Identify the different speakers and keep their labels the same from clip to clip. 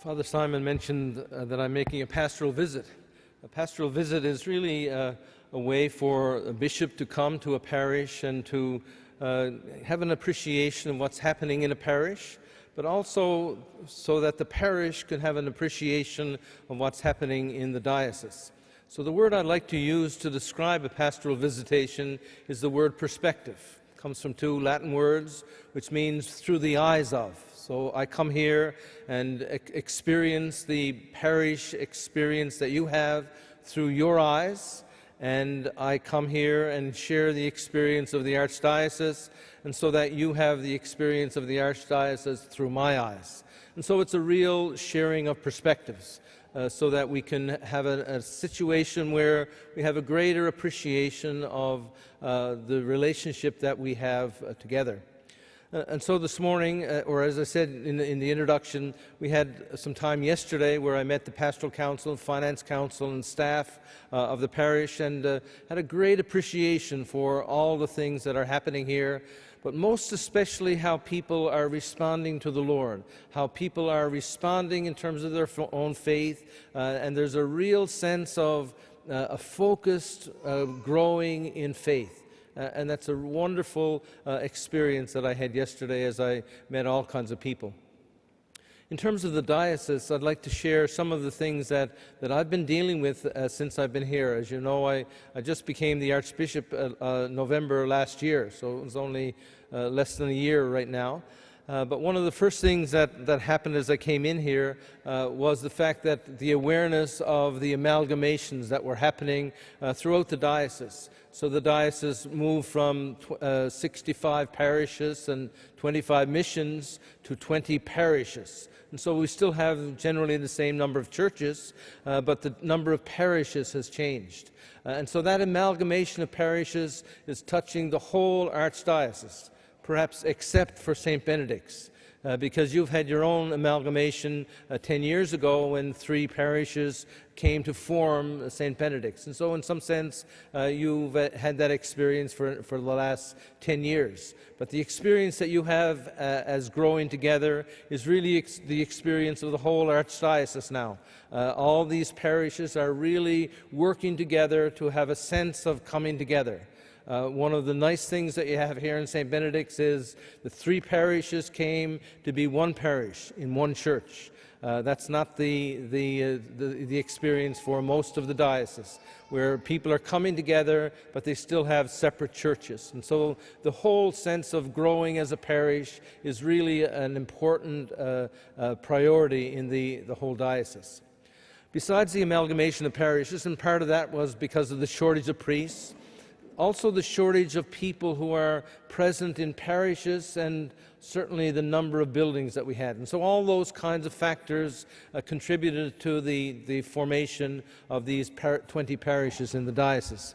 Speaker 1: Father Simon mentioned that I'm making a pastoral visit. A pastoral visit is really a way for a bishop to come to a parish and to have an appreciation of what's happening in a parish, but also so that the parish can have an appreciation of what's happening in the diocese. So the word I'd like to use to describe a pastoral visitation is the word perspective. It comes from two Latin words, which means through the eyes of. So I come here and experience the parish experience that you have through your eyes, and I come here and share the experience of the Archdiocese, and so that you have the experience of the Archdiocese through my eyes. And so it's a real sharing of perspectives, so that we can have a situation where we have a greater appreciation of the relationship that we have together. And so this morning, or as I said in the introduction, we had some time yesterday where I met the Pastoral Council, Finance Council and staff of the parish, and had a great appreciation for all the things that are happening here, but most especially how people are responding to the Lord, how people are responding in terms of their own faith, and there's a real sense of a focused growing in faith. And that's a wonderful experience that I had yesterday as I met all kinds of people. In terms of the diocese, I'd like to share some of the things that I've been dealing with since I've been here. As you know, I just became the Archbishop November last year, so it was only less than a year right now. But one of the first things that happened as I came in here was the fact that the awareness of the amalgamations that were happening throughout the diocese. So the diocese moved from 65 parishes and 25 missions to 20 parishes. And so we still have generally the same number of churches, but the number of parishes has changed. And so that amalgamation of parishes is touching the whole Archdiocese, perhaps except for St. Benedict's, because you've had your own amalgamation 10 years ago when 3 parishes came to form St. Benedict's. And so in some sense, you've had that experience for the last 10 years. But the experience that you have as growing together is really the experience of the whole Archdiocese now. All these parishes are really working together to have a sense of coming together. One of the nice things that you have here in St. Benedict's is the 3 parishes came to be one parish in one church. That's not the experience for most of the diocese, where people are coming together, but they still have separate churches. And so the whole sense of growing as a parish is really an important priority in the whole diocese. Besides the amalgamation of parishes, and part of that was because of the shortage of priests, also the shortage of people who are present in parishes, and certainly the number of buildings that we had. And so all those kinds of factors contributed to the formation of these 20 parishes in the diocese.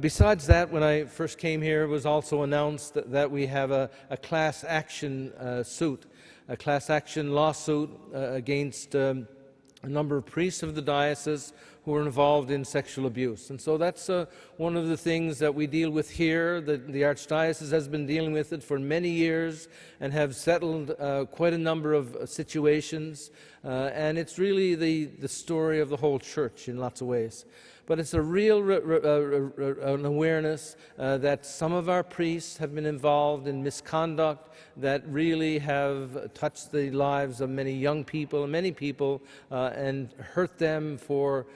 Speaker 1: Besides that, when I first came here, it was also announced that we have a class action suit, a class action lawsuit against a number of priests of the diocese who are involved in sexual abuse. And so that's one of the things that we deal with here. The Archdiocese has been dealing with it for many years and have settled quite a number of situations. And it's really the story of the whole church in lots of ways. But it's a real an awareness that some of our priests have been involved in misconduct that really have touched the lives of many young people and many people and hurt them for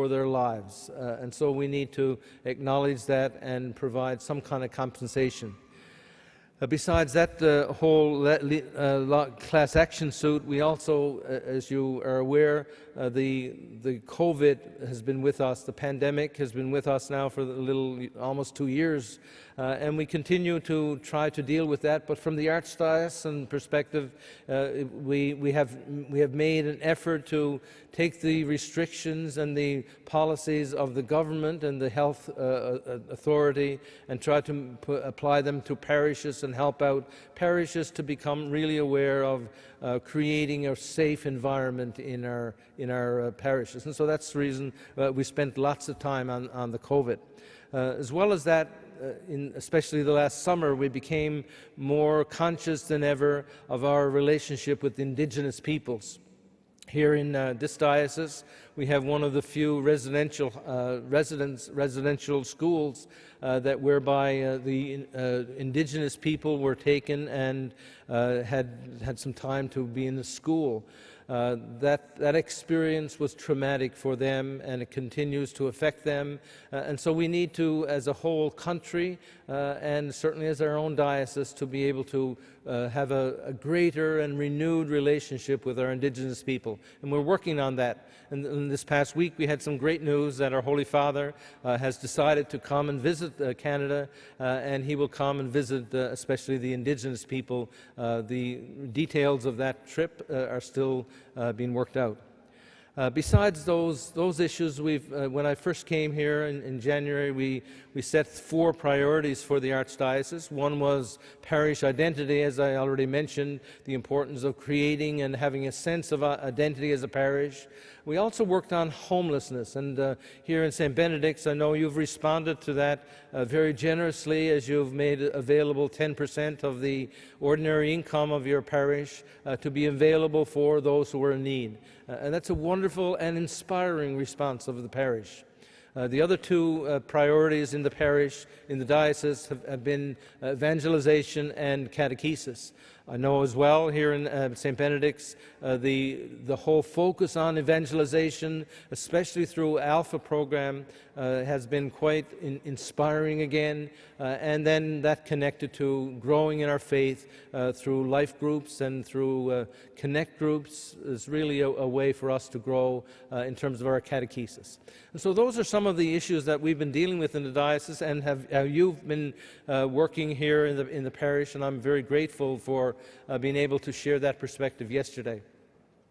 Speaker 1: their lives. And so we need to acknowledge that and provide some kind of compensation. Besides that whole class action suit, we also, as you are aware, the COVID has been with us. The pandemic has been with us now for almost 2 years, and we continue to try to deal with that. But from the Archdiocesan perspective, we have made an effort to take the restrictions and the policies of the government and the health authority and try to apply them to parishes and help out parishes to become really aware of creating a safe environment in our parishes. And so that's the reason we spent lots of time on the COVID. As well as that, especially the last summer, we became more conscious than ever of our relationship with indigenous peoples. Here in this diocese, we have one of the few residential schools that whereby the indigenous people were taken and had some time to be in the school. That experience was traumatic for them, and it continues to affect them. And so we need to, as a whole country, and certainly as our own diocese, to be able to have a greater and renewed relationship with our Indigenous people. And we're working on that. And this past week we had some great news that our Holy Father has decided to come and visit Canada, and he will come and visit especially the Indigenous people. The details of that trip are still being worked out. Besides those issues, when I first came here in January, we set 4 priorities for the Archdiocese. One was parish identity, as I already mentioned, the importance of creating and having a sense of identity as a parish. We also worked on homelessness, and here in St. Benedict's, I know you've responded to that very generously, as you've made available 10% of the ordinary income of your parish to be available for those who are in need. And that's a wonderful and inspiring response of the parish. The other 2 priorities in the parish, in the diocese, have been evangelization and catechesis. I know as well here in St. Benedict's, the whole focus on evangelization, especially through Alpha program, has been quite inspiring again, and then that connected to growing in our faith through life groups and through connect groups is really a way for us to grow in terms of our catechesis. And so those are some of the issues that we've been dealing with in the diocese, and you've been working here in the parish, and I'm very grateful for being able to share that perspective yesterday.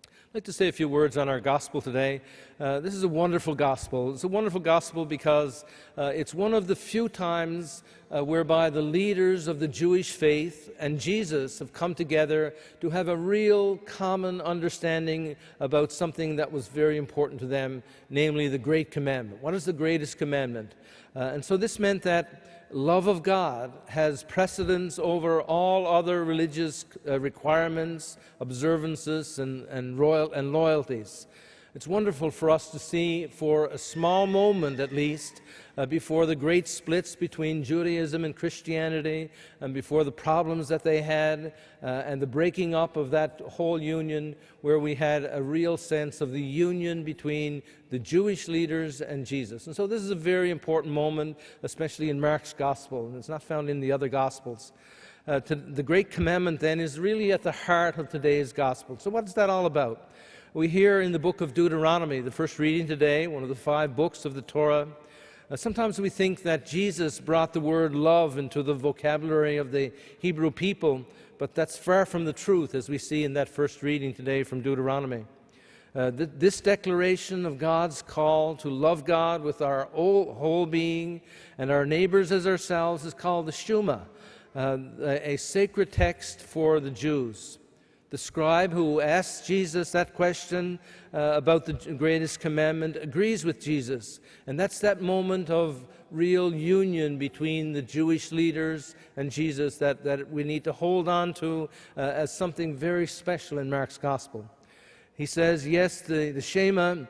Speaker 1: I'd like to say a few words on our gospel today. This is a wonderful gospel. It's a wonderful gospel because it's one of the few times whereby the leaders of the Jewish faith and Jesus have come together to have a real common understanding about something that was very important to them, namely the Great Commandment. What is the Greatest Commandment? And so this meant that love of God has precedence over all other religious requirements, observances, and loyalties. It's wonderful for us to see, for a small moment at least, before the great splits between Judaism and Christianity, and before the problems that they had, and the breaking up of that whole union, where we had a real sense of the union between the Jewish leaders and Jesus. And so this is a very important moment, especially in Mark's Gospel, and it's not found in the other Gospels. The Great Commandment, then, is really at the heart of today's Gospel. So what is that all about? We hear in the book of Deuteronomy, the first reading today, one of the 5 books of the Torah, sometimes we think that Jesus brought the word love into the vocabulary of the Hebrew people, but that's far from the truth, as we see in that first reading today from Deuteronomy. This declaration of God's call to love God with our whole being and our neighbors as ourselves is called the Shema, a sacred text for the Jews. The scribe who asked Jesus that question about the greatest commandment agrees with Jesus. And that's that moment of real union between the Jewish leaders and Jesus that we need to hold on to as something very special in Mark's Gospel. He says, yes, the Shema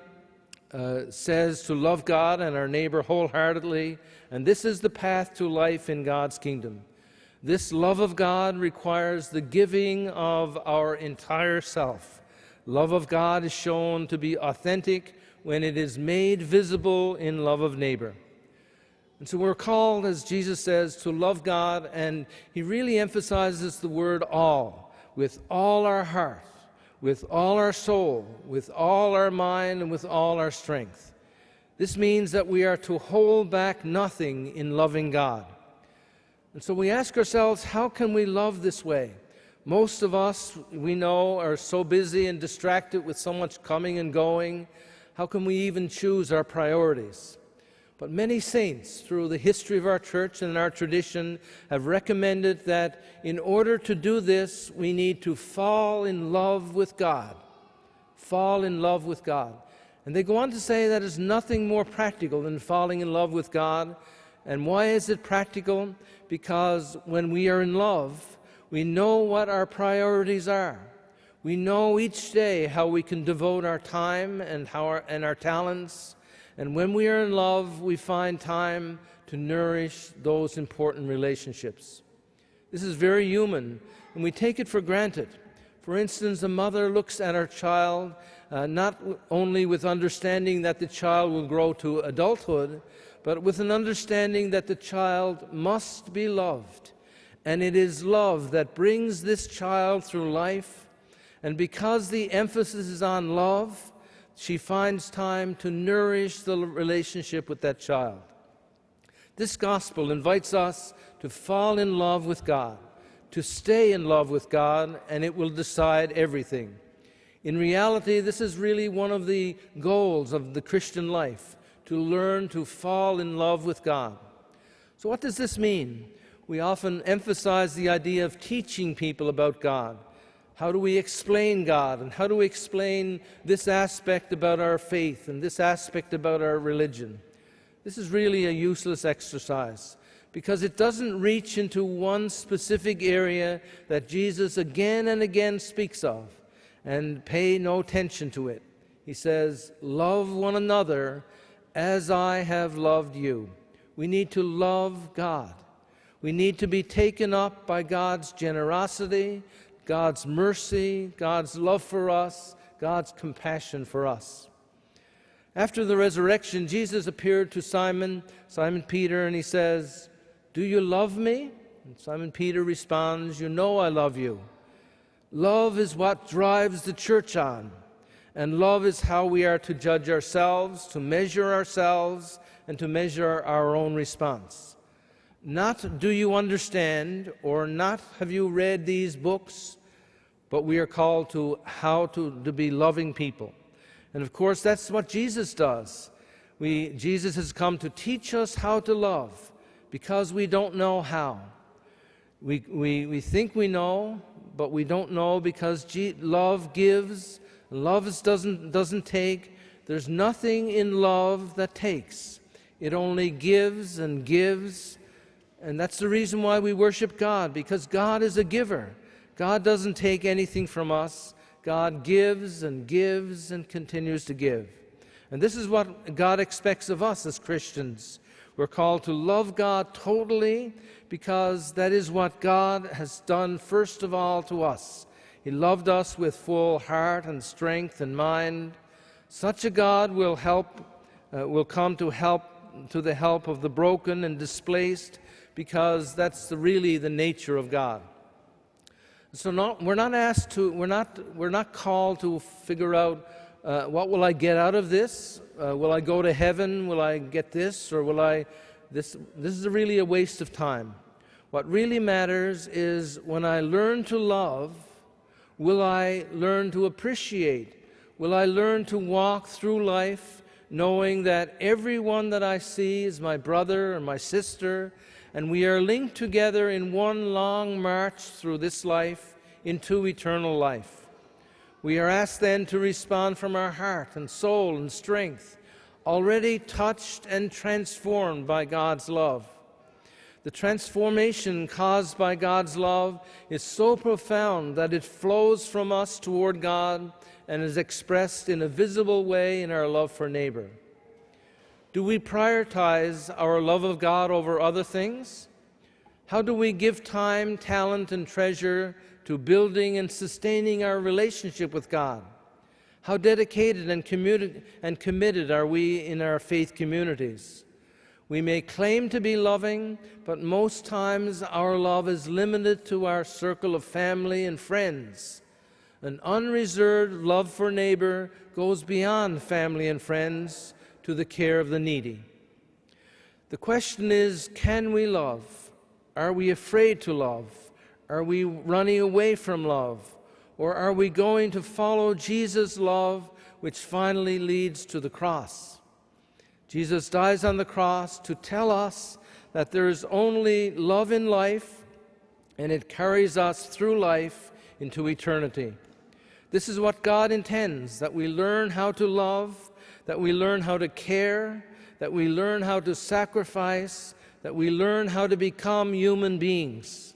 Speaker 1: says to love God and our neighbor wholeheartedly, and this is the path to life in God's kingdom. This love of God requires the giving of our entire self. Love of God is shown to be authentic when it is made visible in love of neighbor. And so we're called, as Jesus says, to love God, and he really emphasizes the word all, with all our heart, with all our soul, with all our mind, and with all our strength. This means that we are to hold back nothing in loving God. And so we ask ourselves, how can we love this way? Most of us, we know, are so busy and distracted with so much coming and going. How can we even choose our priorities? But many saints, through the history of our church and our tradition, have recommended that in order to do this, we need to fall in love with God. Fall in love with God. And they go on to say that is nothing more practical than falling in love with God. And why is it practical? Because when we are in love, we know what our priorities are. We know each day how we can devote our time and our talents, and when we are in love, we find time to nourish those important relationships. This is very human, and we take it for granted. For instance, a mother looks at her child not only with understanding that the child will grow to adulthood, but with an understanding that the child must be loved. And it is love that brings this child through life. And because the emphasis is on love, she finds time to nourish the relationship with that child. This gospel invites us to fall in love with God, to stay in love with God, and it will decide everything. In reality, this is really one of the goals of the Christian life, to learn to fall in love with God. So what does this mean? We often emphasize the idea of teaching people about God. How do we explain God, and how do we explain this aspect about our faith and this aspect about our religion? This is really a useless exercise, because it doesn't reach into one specific area that Jesus again and again speaks of, and pay no attention to it. He says, love one another as I have loved you. We need to love God. We need to be taken up by God's generosity, God's mercy, God's love for us, God's compassion for us. After the resurrection, Jesus appeared to Simon Peter, and he says, do you love me? And Simon Peter responds, you know I love you. Love is what drives the church on, and love is how we are to judge ourselves, to measure ourselves, and to measure our own response. Not do you understand, or not have you read these books, but we are called to how to be loving people. And of course, that's what Jesus does. Jesus has come to teach us how to love, because we don't know how. We think we know, but we don't know, because love gives, love doesn't take. There's nothing in love that takes. It only gives and gives. And that's the reason why we worship God, because God is a giver. God doesn't take anything from us. God gives and gives and continues to give. And this is what God expects of us as Christians. We're called to love God totally, because that is what God has done first of all to us. He loved us with full heart and strength and mind. Such a God will come to the help of the broken and displaced, because that's really the nature of God. So we're not called to figure out what will I get out of this? Will I go to heaven? Will I get this? Or will I this is really a waste of time. What really matters is, when I learn to love, will I learn to appreciate? Will I learn to walk through life knowing that everyone that I see is my brother or my sister, and we are linked together in one long march through this life into eternal life? We are asked then to respond from our heart and soul and strength, already touched and transformed by God's love. The transformation caused by God's love is so profound that it flows from us toward God and is expressed in a visible way in our love for neighbor. Do we prioritize our love of God over other things? How do we give time, talent, and treasure to building and sustaining our relationship with God? How dedicated and committed are we in our faith communities? We may claim to be loving, but most times our love is limited to our circle of family and friends. An unreserved love for neighbor goes beyond family and friends to the care of the needy. The question is, can we love? Are we afraid to love? Are we running away from love? Or are we going to follow Jesus' love, which finally leads to the cross? Jesus dies on the cross to tell us that there is only love in life, and it carries us through life into eternity. This is what God intends, that we learn how to love, that we learn how to care, that we learn how to sacrifice, that we learn how to become human beings.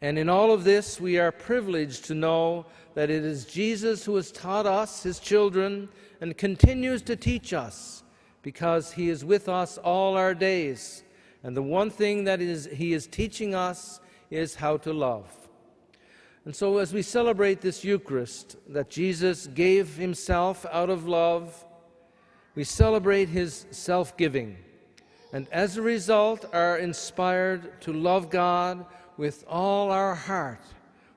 Speaker 1: And in all of this, we are privileged to know that it is Jesus who has taught us, his children, and continues to teach us, because he is with us all our days. And the one thing that he is teaching us is how to love. And so as we celebrate this Eucharist, that Jesus gave himself out of love, we celebrate his self-giving, and as a result are inspired to love God with all our heart,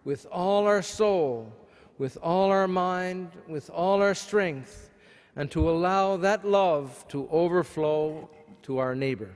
Speaker 1: with all our soul, with all our mind, with all our strength, and to allow that love to overflow to our neighbor.